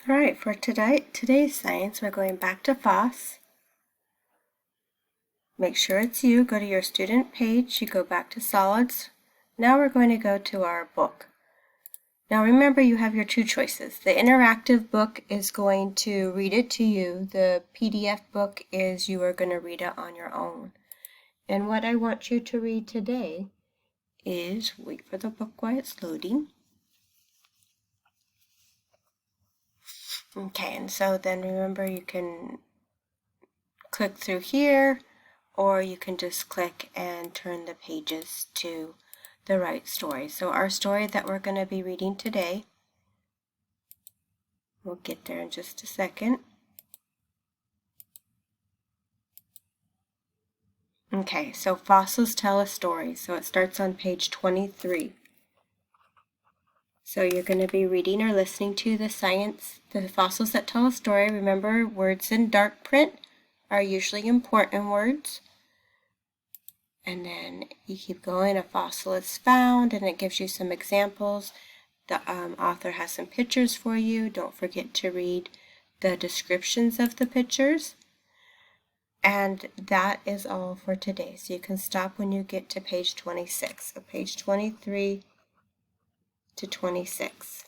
All right, for today's science, we're going back to FOSS. Make sure it's you. Go to your student page. You go back to solids. Now we're going to go to our book. Now remember, you have your two choices. The interactive book is going to read it to you. The PDF book is you are going to read it on your own. And what I want you to read today is, wait for the book while it's loading. Okay, and so then remember, you can click through here, or you can just click and turn the pages to the right story. So our story that we're going to be reading today, we'll get there in just a second. Okay, so fossils tell a story. So it starts on page 23. So you're going to be reading or listening to the fossils that tell a story. Remember, words in dark print are usually important words. And then you keep going, a fossil is found, and it gives you some examples. The author has some pictures for you. Don't forget to read the descriptions of the pictures. And that is all for today. So you can stop when you get to page 26. So page 23 to 26.